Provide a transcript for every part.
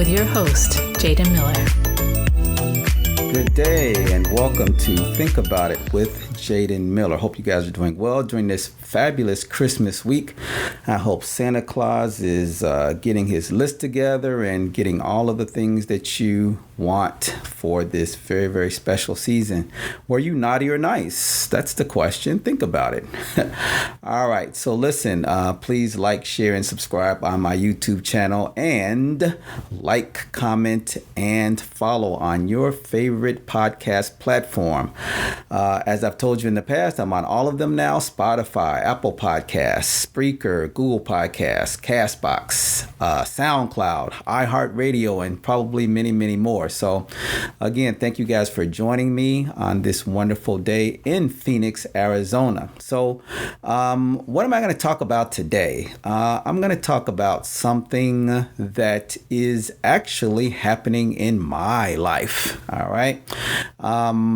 with your host, Jaden Miller. Good day and welcome to Think About It with Jaden Miller. Hope you guys are doing well during this fabulous Christmas week. I hope Santa Claus is getting his list together and getting all of the things that you want for this very, very special season. Were you naughty or nice? That's the question. Think about it. All right. So listen, please like, share, and subscribe on my YouTube channel, and like, comment, and follow on your favorite podcast platform. As I've told you in the past, I'm on all of them now: Spotify, Apple Podcasts, Spreaker, Google Podcasts, Castbox, SoundCloud, iHeartRadio, and probably many, many more. So again, thank you guys for joining me on this wonderful day in Phoenix, Arizona. So what am I going to talk about today? I'm going to talk about something that is actually happening in my life. All right.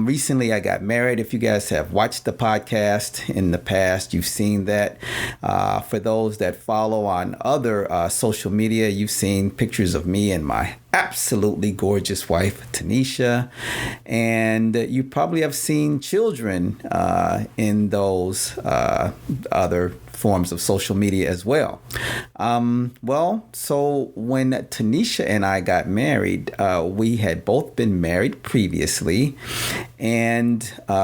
Recently, I got married. If you guys have watched the podcast in the past, you've seen that. For those that follow on other social media, you've seen pictures of me and my absolutely gorgeous wife, Tanisha, and you probably have seen children in those other forms of social media as well. So when Tanisha and I got married, we had both been married previously, and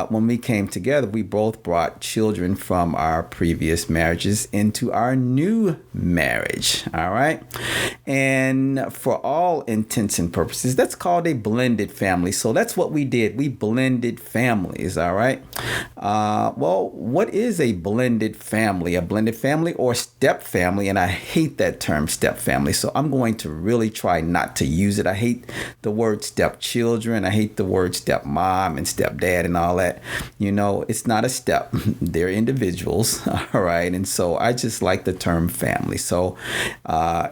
when we came together, we both brought children from our previous marriages into our new marriage. All right. And for all intents and purposes, that's called a blended family. So that's what we did. We blended families. All right. What is a blended family? A blended family or step family? And I hate that term, step family. So I'm going to really try not to use it. I hate the word stepchildren. I hate the word stepmom and stepdad and all that. You know, it's not a step. They're individuals. All right. And so I just like the term family. So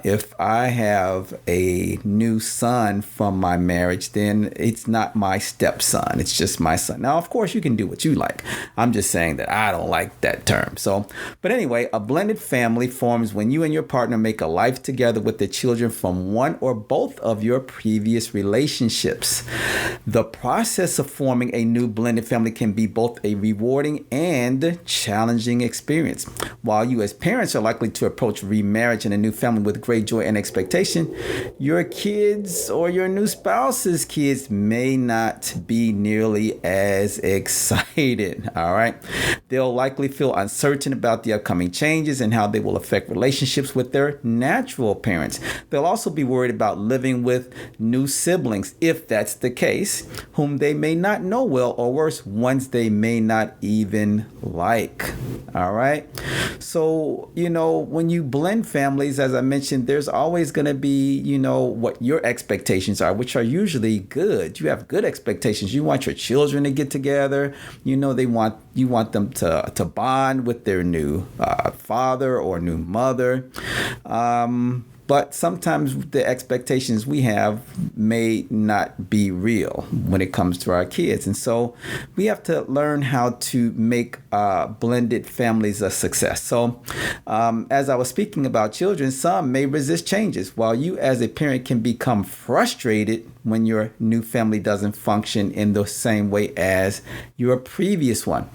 if I have a new son from my marriage, then it's not my stepson. It's just my son. Now, of course, you can do what you like. I'm just saying that I don't like that term. But anyway, a blended family forms when you and your partner make a life together with the children from one or both of your previous relationships. The process of forming a new blended family can be both a rewarding and challenging experience. While you as parents are likely to approach remarriage in a new family with great joy and expectation, your kids or your new spouse's kids may not be nearly as excited. All right. They'll likely feel uncertain about the upcoming changes and how they will affect relationships with their natural parents. They'll also be worried about living with new siblings, if that's the case, whom they may not know well, or worse, ones they may not even like. All right. So, when you blend families, as I mentioned, there's always going to be, what your expectations are, which are usually good. You have good expectations. You want your children to get together. You want them to bond with their new father or new mother. But sometimes the expectations we have may not be real when it comes to our kids. And so we have to learn how to make blended families a success. So as I was speaking about children, some may resist changes, while you as a parent can become frustrated when your new family doesn't function in the same way as your previous one.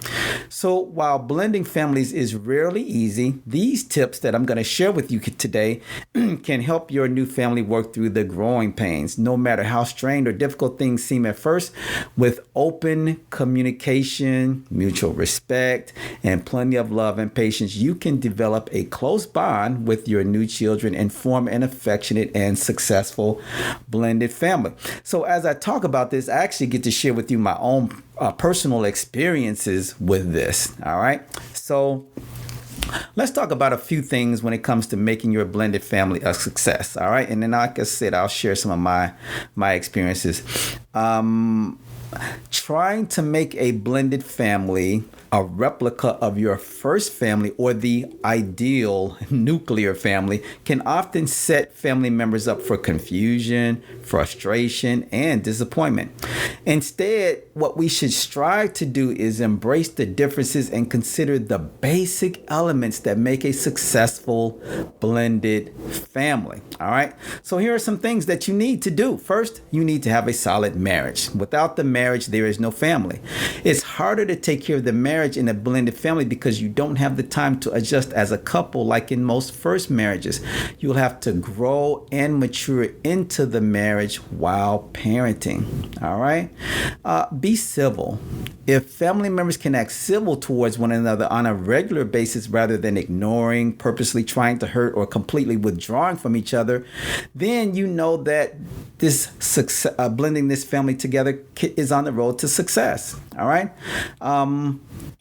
So while blending families is rarely easy, these tips that I'm going to share with you today can help your new family work through the growing pains, no matter how strained or difficult things seem at first. With open communication, mutual respect, and plenty of love and patience, you can develop a close bond with your new children and form an affectionate and successful blended family. So as I talk about this, I actually get to share with you my own personal experiences with this. All right. So let's talk about a few things when it comes to making your blended family a success. All right. And then, like I said, I'll share some of my experiences. trying to make a blended family a replica of your first family or the ideal nuclear family can often set family members up for confusion, frustration, and disappointment. Instead, what we should strive to do is embrace the differences and consider the basic elements that make a successful blended family. All right. So here are some things that you need to do. First, you need to have a solid marriage. Without the marriage, there is no family. It's harder to take care of the marriage in a blended family because you don't have the time to adjust as a couple like in most first marriages. You'll have to grow and mature into the marriage while parenting. All right. Be civil. If family members can act civil towards one another on a regular basis rather than ignoring, purposely trying to hurt, or completely withdrawing from each other, then you know that this blending this family together is on the road to success. All right.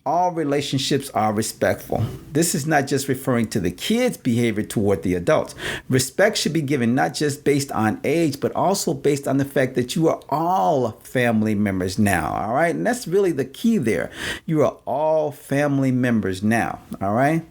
All relationships are respectful. This is not just referring to the kids' behavior toward the adults. Respect should be given not just based on age, but also based on the fact that you are all family members now. All right. And that's really the key there. You are all family members now. All right.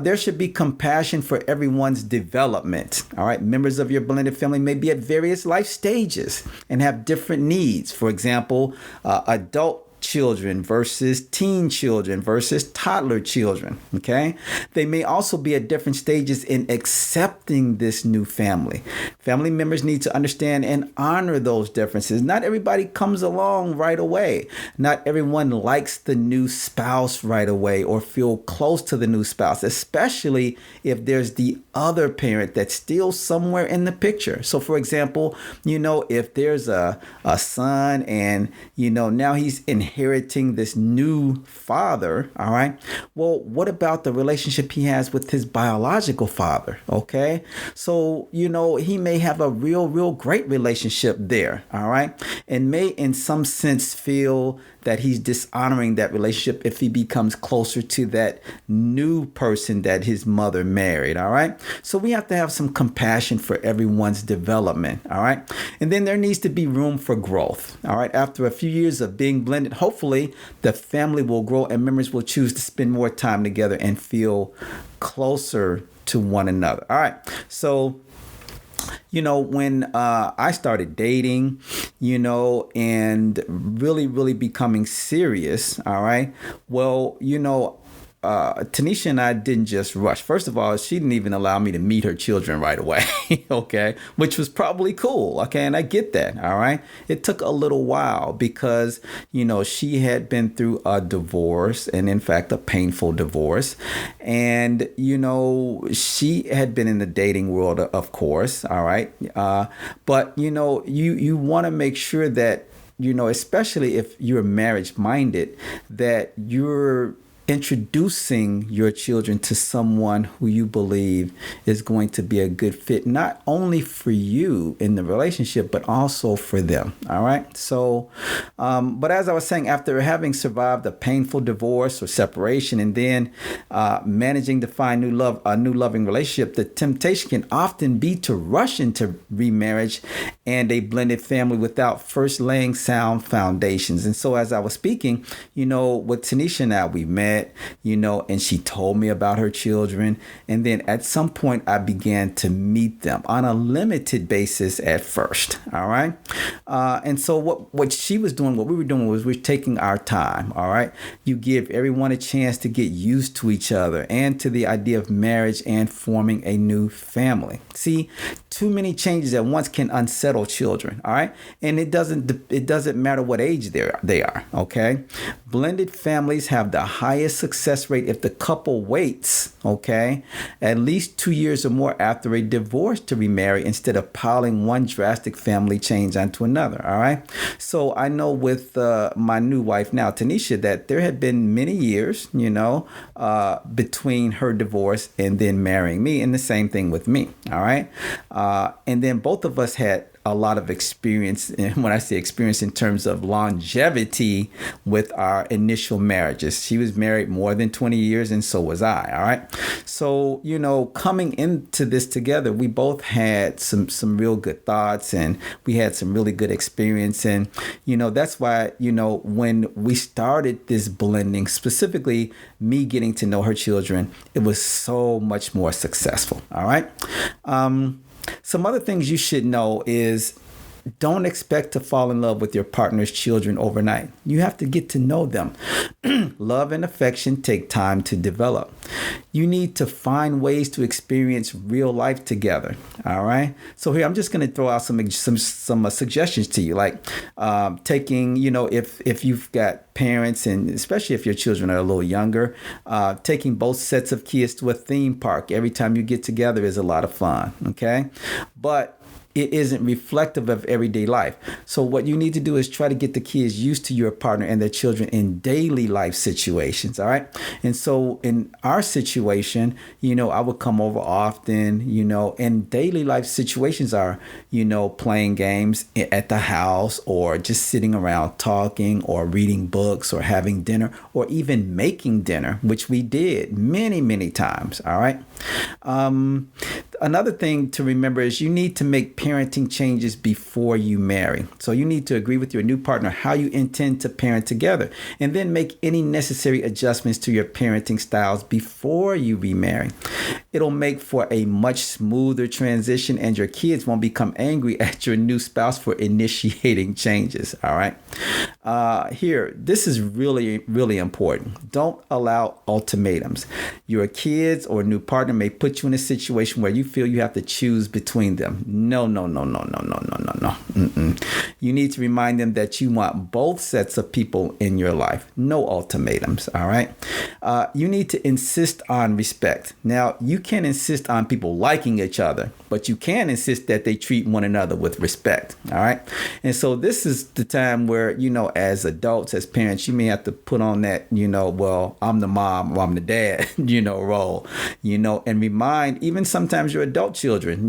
There should be compassion for everyone's development. All right. Members of your blended family may be at various life stages and have different needs. For example, adult children versus teen children versus toddler children. Okay. They may also be at different stages in accepting this new family. Family members need to understand and honor those differences. Not everybody comes along right away. Not everyone likes the new spouse right away or feel close to the new spouse, especially if there's the other parent that's still somewhere in the picture. So for example, if there's a son and, now he's inheriting this new father, all right? Well, what about the relationship he has with his biological father, okay? So, he may have a real great relationship there, all right? And may in some sense feel that he's dishonoring that relationship if he becomes closer to that new person that his mother married, all right? So we have to have some compassion for everyone's development, all right? And then there needs to be room for growth, all right? After a few years of being blended, hopefully the family will grow and members will choose to spend more time together and feel closer to one another, all right? So when I started dating, and really becoming serious, all right, well, Tanisha and I didn't just rush. First of all, she didn't even allow me to meet her children right away, okay, which was probably cool, okay, and I get that, all right. It took a little while because, she had been through a divorce, and in fact, a painful divorce, and, she had been in the dating world, of course, all right, but, you want to make sure that, especially if you're marriage minded, that you're introducing your children to someone who you believe is going to be a good fit, not only for you in the relationship, but also for them. All right. So, but as I was saying, after having survived a painful divorce or separation, and then managing to find a new loving relationship, the temptation can often be to rush into remarriage and a blended family without first laying sound foundations. And so as I was speaking, with Tanisha and I, we met, and she told me about her children. And then at some point I began to meet them on a limited basis at first. All right. And so what she was doing, what we were doing was we're taking our time. All right. You give everyone a chance to get used to each other and to the idea of marriage and forming a new family. See, too many changes at once can unsettle children. All right. And it doesn't matter what age they are. OK. Blended families have the highest success rate if the couple waits, okay, at least 2 years or more after a divorce to remarry instead of piling one drastic family change onto another. All right. So I know with my new wife now, Tanisha, that there had been many years, between her divorce and then marrying me, and the same thing with me. All right. And then both of us had a lot of experience, and when I say experience in terms of longevity with our initial marriages. She was married more than 20 years, and so was I. All right. So, coming into this together, we both had some real good thoughts, and we had some really good experience. And, that's why, when we started this blending, specifically me getting to know her children, it was so much more successful. All right. Some other things you should know is don't expect to fall in love with your partner's children overnight. You have to get to know them. Love and affection take time to develop. You need to find ways to experience real life together. All right. So here I'm just going to throw out some suggestions to you, like taking, if you've got parents, and especially if your children are a little younger, taking both sets of kids to a theme park every time you get together is a lot of fun. Okay, but it isn't reflective of everyday life. So what you need to do is try to get the kids used to your partner and their children in daily life situations. All right. And so in our situation, I would come over often, and daily life situations are, playing games at the house, or just sitting around talking, or reading books, or having dinner, or even making dinner, which we did many, many times. All right. Another thing to remember is you need to make parenting changes before you marry. So you need to agree with your new partner how you intend to parent together, and then make any necessary adjustments to your parenting styles before you remarry. It'll make for a much smoother transition, and your kids won't become angry at your new spouse for initiating changes. All right. This is really, really important. Don't allow ultimatums. Your kids or new partner may put you in a situation where you feel you have to choose between them. No. You need to remind them that you want both sets of people in your life. No ultimatums. All right. You need to insist on respect. Now, you can't insist on people liking each other, but you can insist that they treat one another with respect. All right. And so this is the time where, as adults, as parents, you may have to put on that, well, I'm the mom or I'm the dad, role, and remind even sometimes your adult children,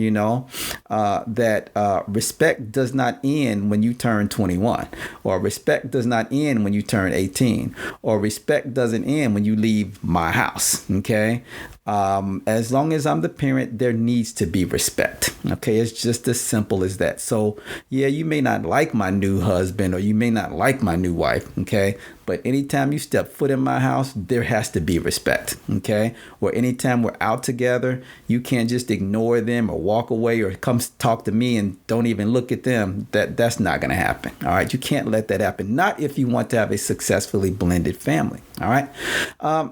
that respect does not end when you turn 21, or respect does not end when you turn 18, or respect doesn't end when you leave my house. Okay. As long as I'm the parent, there needs to be respect. Okay. It's just as simple as that. So yeah, you may not like my new husband, or you may not like my new wife. Okay. But anytime you step foot in my house, there has to be respect. Okay. Or anytime we're out together, you can't just ignore them or walk away or come talk to me and don't even look at them. That's not going to happen. All right. You can't let that happen. Not if you want to have a successfully blended family. All right.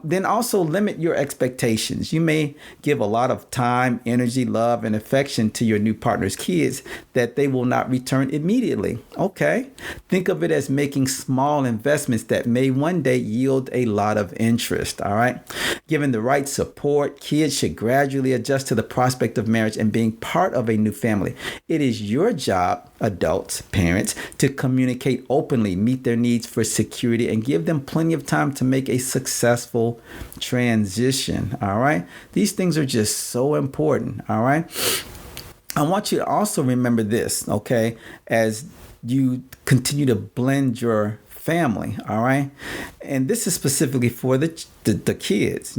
Then also limit your expectations. You may give a lot of time, energy, love, and affection to your new partner's kids that they will not return immediately. Okay. Think of it as making small investments that may one day yield a lot of interest. All right. Given the right support, kids should gradually adjust to the prospect of marriage and being part of a new family. It is your job, adults, parents, to communicate openly, meet their needs for security, and give them plenty of time to make a successful transition. All right. These things are just so important. All right. I want you to also remember this, okay, as you continue to blend your family. All right. And this is specifically for the kids,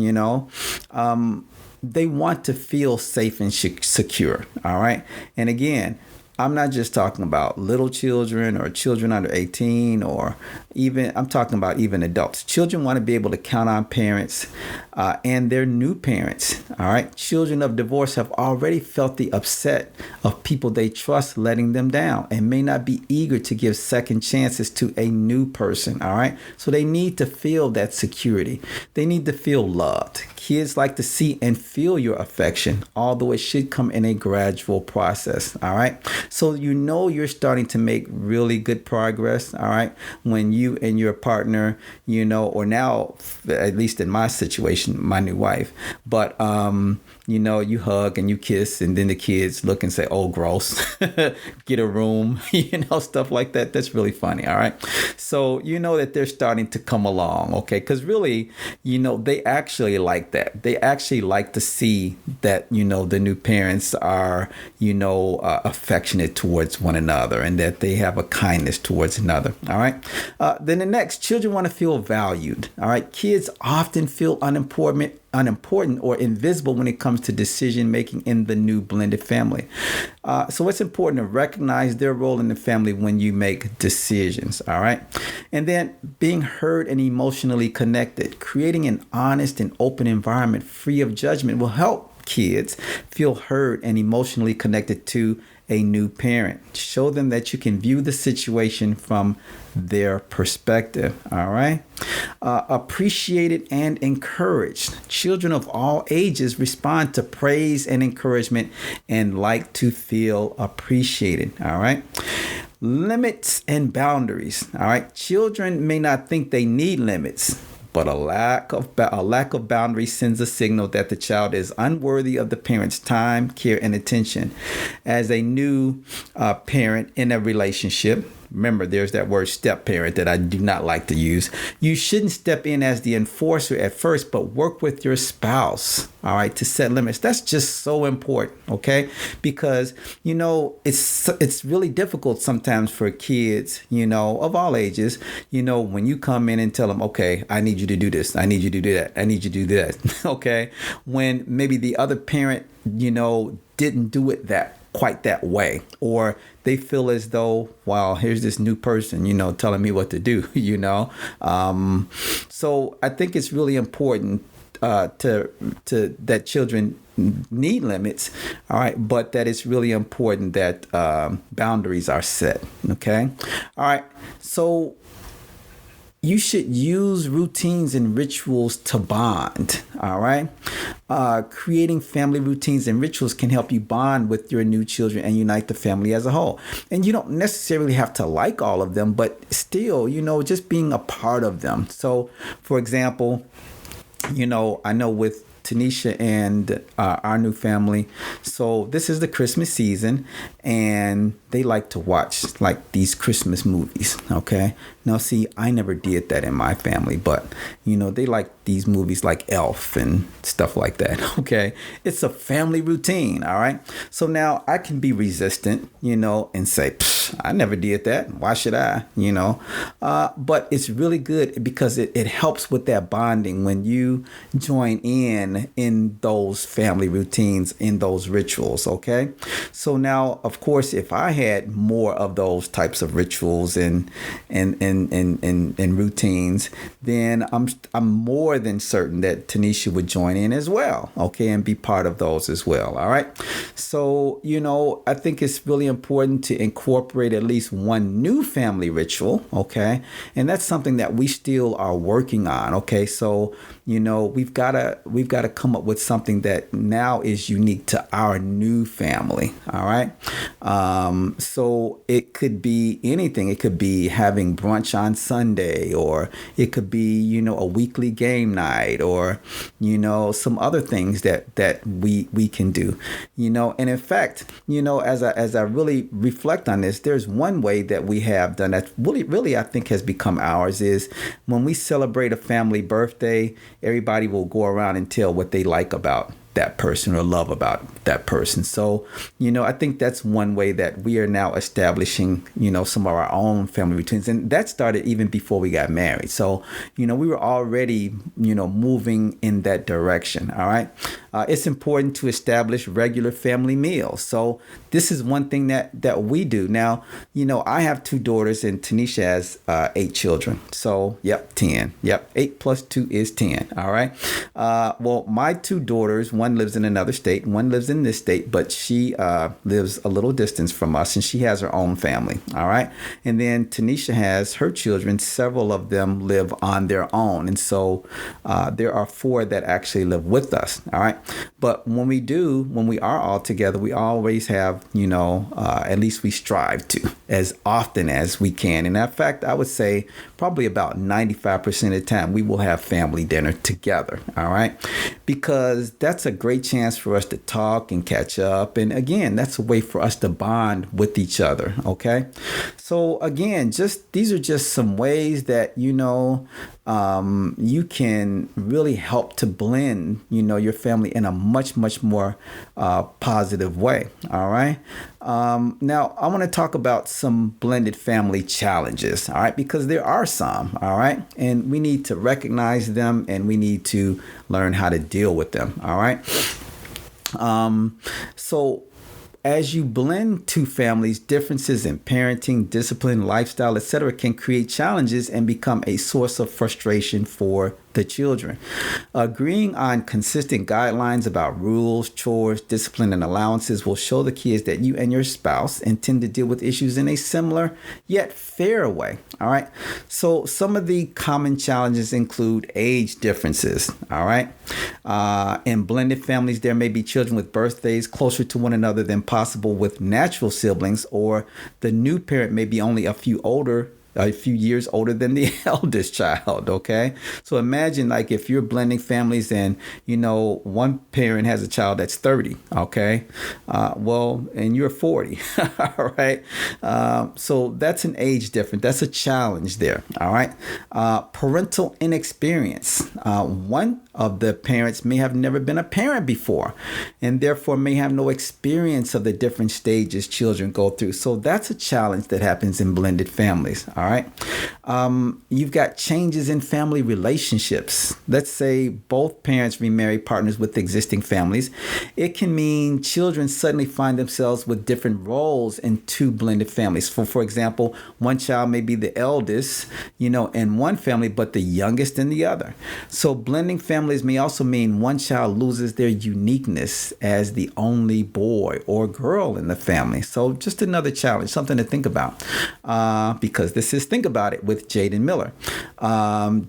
they want to feel safe and secure. All right. And again, I'm not just talking about little children or children under 18, or I'm talking about even adults. Children want to be able to count on parents and their new parents. All right. Children of divorce have already felt the upset of people they trust letting them down, and may not be eager to give second chances to a new person. All right. So they need to feel that security. They need to feel loved. Kids like to see and feel your affection, although it should come in a gradual process. All right. So you're starting to make really good progress. All right. When you and your partner, or now, at least in my situation, my new wife, but you hug and you kiss, and then the kids look and say, "Oh, gross," get a room, stuff like that. That's really funny. All right. So that they're starting to come along. Okay. Because really, they actually like that. They actually like to see that, the new parents are, affectionate affectionate towards one another and that they have a kindness towards another. All right. Then the next, children want to feel valued. All right. Kids often feel unimportant or invisible when it comes to decision making in the new blended family. So it's important to recognize their role in the family when you make decisions. All right. And then being heard and emotionally connected, creating an honest and open environment free of judgment will help kids feel heard and emotionally connected to a new parent. Show them that you can view the situation from their perspective. All right. Appreciated and encouraged. Children of all ages respond to praise and encouragement and like to feel appreciated. All right. Limits and boundaries. All right. Children may not think they need limits, but a lack of boundaries sends a signal that the child is unworthy of the parent's time, care, and attention. As a new parent in a relationship, remember, there's that word step parent that I do not like to use. You shouldn't step in as the enforcer at first, but work with your spouse, all right, to set limits. That's just so important, okay? Because, it's really difficult sometimes for kids, of all ages, when you come in and tell them, okay, I need you to do this. I need you to do that. I need you to do that, okay? When maybe the other parent, didn't do it quite that way, or they feel as though, wow, here's this new person, telling me what to do, So I think it's really important to that children need limits, all right, but that it's really important that boundaries are set, okay? All right, so you should use routines and rituals to bond, all right? Creating family routines and rituals can help you bond with your new children and unite the family as a whole. And you don't necessarily have to like all of them, but still, just being a part of them. So, for example, I know with Tanisha and our new family. So this is the Christmas season, and they like to watch like these Christmas movies. Okay. Now, see, I never did that in my family, but they like these movies like Elf and stuff like that. Okay. It's a family routine. All right. So now I can be resistant, and say, I never did that. Why should I? But it's really good because it helps with that bonding when you join in those family routines, in those rituals. Okay. So now, of course, if I had more of those types of rituals and routines, then I'm more than certain that Tanisha would join in as well. Okay. And be part of those as well. All right. So, I think it's really important to incorporate at least one new family ritual. Okay. And that's something that we still are working on. Okay. So, we've got to come up with something that now is unique to our new family. All right. So it could be anything. It could be having brunch on Sunday, or it could be, a weekly game night, or, some other things that we can do, and in fact, as I really reflect on this, there's one way that we have done that really, I think has become ours is when we celebrate a family birthday, everybody will go around and tell what they like about that person or love about that person. So, I think that's one way that we are now establishing, some of our own family routines. And that started even before we got married. So, we were already, moving in that direction. All right. It's important to establish regular family meals. So this is one thing that we do. Now, I have 2 daughters and Tanisha has 8 children. So, 10. 8 plus 2 is 10. All right. Well, my 2 daughters, one lives in another state, one lives in this state, but she lives a little distance from us and she has her own family. All right. And then Tanisha has her children. Several of them live on their own. And so there are 4 that actually live with us. All right. But when we are all together, we always have, at least we strive to as often as we can. And in fact, I would say probably about 95% of the time we will have family dinner together. All right. Because that's a great chance for us to talk and catch up. And again, that's a way for us to bond with each other. Okay. So again, these are just some ways that, you can really help to blend, your family in a much, much more positive way. All right. Now, I want to talk about some blended family challenges. All right. Because there are some. All right. And we need to recognize them and we need to learn how to deal with them. All right. So as you blend two families, differences in parenting, discipline, lifestyle, etc., can create challenges and become a source of frustration for the children. Agreeing on consistent guidelines about rules, chores, discipline, and allowances will show the kids that you and your spouse intend to deal with issues in a similar yet fair way. All right. So some of the common challenges include age differences. All right. In blended families, there may be children with birthdays closer to one another than possible with natural siblings, or the new parent may be only a few years older than the eldest child. Okay. So imagine like if you're blending families and, one parent has a child that's 30. Okay. And you're 40. All right. So that's an age difference. That's a challenge there. All right. Parental inexperience. One of the parents may have never been a parent before and therefore may have no experience of the different stages children go through. So that's a challenge that happens in blended families. All right. You've got changes in family relationships. Let's say both parents remarry partners with existing families. It can mean children suddenly find themselves with different roles in two blended families. For example, one child may be the eldest, in one family, but the youngest in the other. So blending families may also mean one child loses their uniqueness as the only boy or girl in the family. So just another challenge, something to think about, because this is Think About It with Jaden Miller.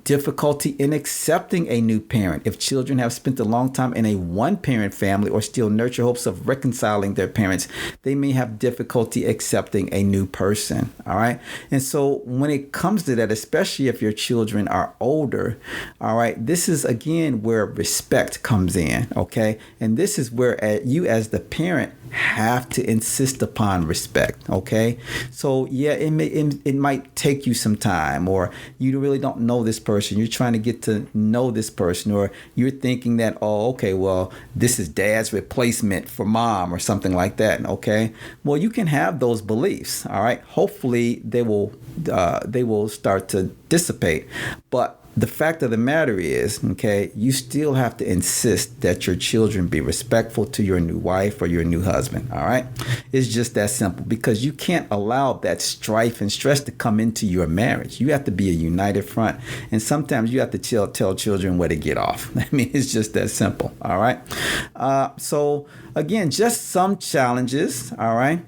Difficulty in accepting a new parent. If children have spent a long time in a one-parent family or still nurture hopes of reconciling their parents, they may have difficulty accepting a new person. All right. And so when it comes to that, especially if your children are older, all right, this is again where respect comes in. Okay. And this is where you as the parent have to insist upon respect. Okay. So yeah, it might take you some time, or you really don't know this person. You're trying to get to know this person, or you're thinking that, oh, okay, well, this is dad's replacement for mom or something like that. Okay. Well, you can have those beliefs. All right. Hopefully they will start to dissipate. But the fact of the matter is, okay, you still have to insist that your children be respectful to your new wife or your new husband. All right. It's just that simple, because you can't allow that strife and stress to come into your marriage. You have to be a united front. And sometimes you have to tell children where to get off. I mean, it's just that simple. All right. So again, just some challenges. All right.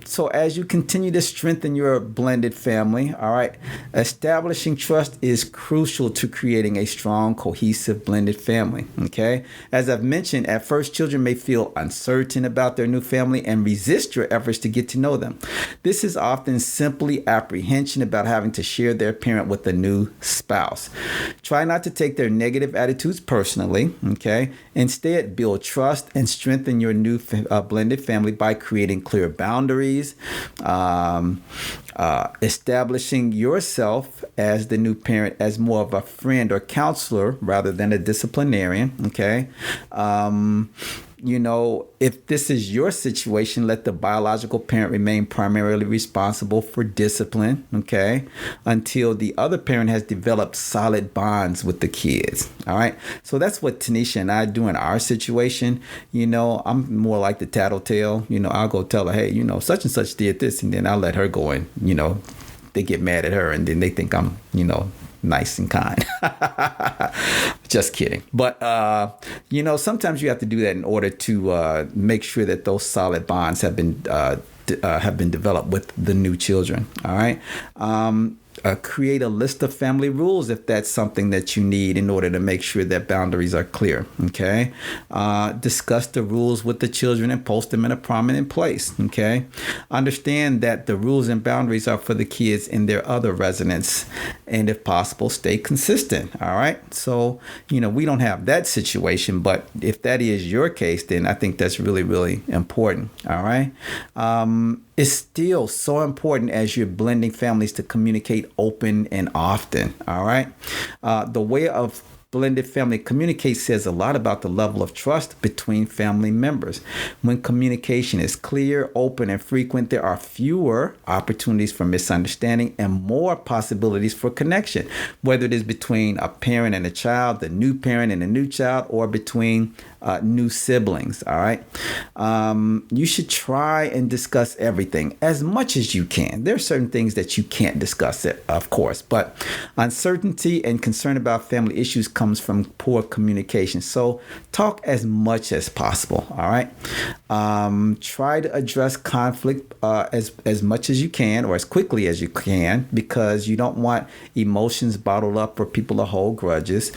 So as you continue to strengthen your blended family, all right, establishing trust is crucial to creating a strong, cohesive, blended family. Okay. As I've mentioned, at first, children may feel uncertain about their new family and resist your efforts to get to know them. This is often simply apprehension about having to share their parent with a new spouse. Try not to take their negative attitudes personally. Okay. Instead, build trust and strengthen your new blended family by creating clear boundaries, establishing yourself as the new parent as more of a friend or counselor rather than a disciplinarian. Okay. If this is your situation, let the biological parent remain primarily responsible for discipline, okay, until the other parent has developed solid bonds with the kids. All right. So that's what Tanisha and I do in our situation. I'm more like the tattletale. I'll go tell her, hey, such and such did this, and then I'll let her go and, they get mad at her, and then they think I'm, nice and kind. Just kidding. But, sometimes you have to do that in order to make sure that those solid bonds have been developed with the new children. All right. Create a list of family rules if that's something that you need in order to make sure that boundaries are clear. Okay. Discuss the rules with the children and post them in a prominent place. Okay. Understand that the rules and boundaries are for the kids in their other residence, and if possible, stay consistent. All right. So, we don't have that situation, but if that is your case, then I think that's really, really important. All right. it's still so important as you're blending families to communicate open and often. All right. The way of blended family communicate says a lot about the level of trust between family members. When communication is clear, open, and frequent, there are fewer opportunities for misunderstanding and more possibilities for connection, whether it is between a parent and a child, the new parent and a new child, or between new siblings. All right. You should try and discuss everything as much as you can. There are certain things that you can't discuss, of course, but uncertainty and concern about family issues comes from poor communication. So talk as much as possible. All right. Try to address conflict as much as you can or as quickly as you can, because you don't want emotions bottled up or people to hold grudges.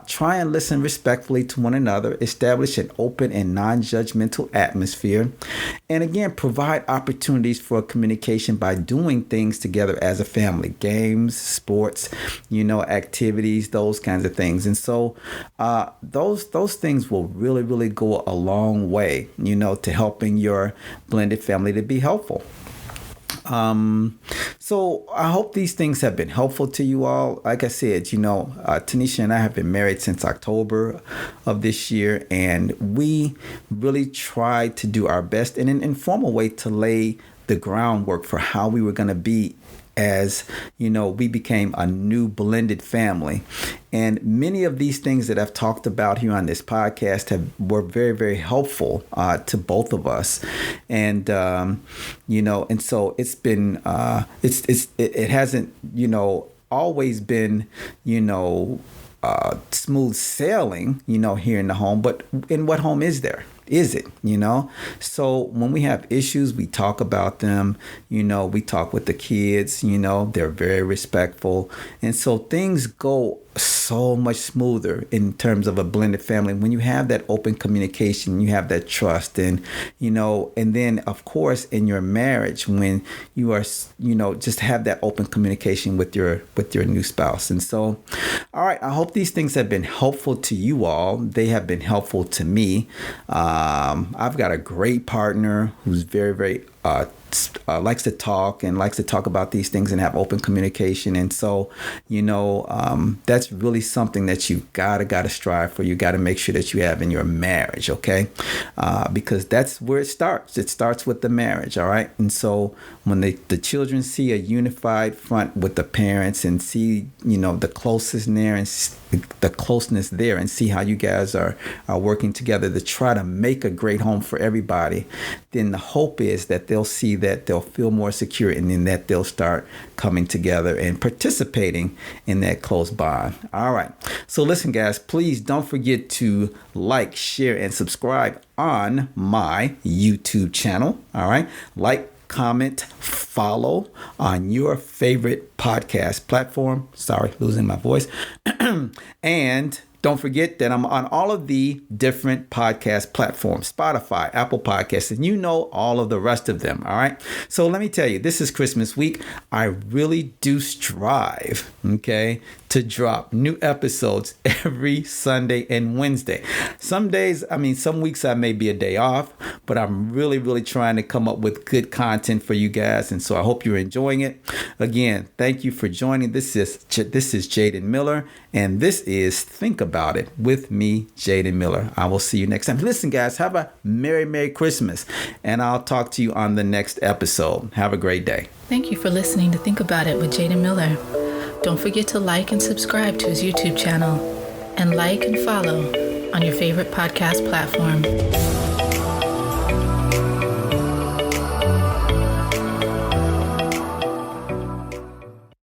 Try and listen respectfully to one another. Establish an open and non-judgmental atmosphere. And again, provide opportunities for communication by doing things together as a family. Games, sports, activities, those kinds of things. And so those things will really, really go a long way, to helping your blended family to be helpful. So I hope these things have been helpful to you all. Like I said, Tanisha and I have been married since October of this year, and we really tried to do our best in an informal way to lay the groundwork for how we were going to be as, we became a new blended family. And many of these things that I've talked about here on this podcast were very, very helpful to both of us. And, and so it's been, it hasn't, always been, smooth sailing, here in the home. But in what home is there? Is it, So when we have issues, we talk about them, we talk with the kids, they're very respectful. And so things go so much smoother in terms of a blended family when you have that open communication, you have that trust, and and then of course in your marriage when you are just have that open communication with your new spouse. And so, all right, I hope these things have been helpful to you all. They have been helpful to me. I've got a great partner who's very, very likes to talk about these things and have open communication. And so, that's really something that you gotta strive for. You gotta make sure that you have in your marriage, okay? Because that's where it starts. It starts with the marriage, all right? And so when the children see a unified front with the parents and see, the closeness there and see how you guys are working together to try to make a great home for everybody, then the hope is that they'll see that they'll feel more secure, and then that they'll start coming together and participating in that close bond. All right. So listen, guys, please don't forget to like, share, and subscribe on my YouTube channel. All right. Like, comment, follow on your favorite podcast platform. Sorry, losing my voice. And don't forget that I'm on all of the different podcast platforms, Spotify, Apple Podcasts, and all of the rest of them. All right. So let me tell you, this is Christmas week. I really do strive, to drop new episodes every Sunday and Wednesday. Some days, some weeks I may be a day off, but I'm really, really trying to come up with good content for you guys. And so I hope you're enjoying it. Again, thank you for joining. This is Jaden Miller, and this is Think About It with me, Jaden Miller. I will see you next time. Listen, guys, have a Merry, Merry Christmas, and I'll talk to you on the next episode. Have a great day. Thank you for listening to Think About It with Jaden Miller. Don't forget to like and subscribe to his YouTube channel, and like and follow on your favorite podcast platform.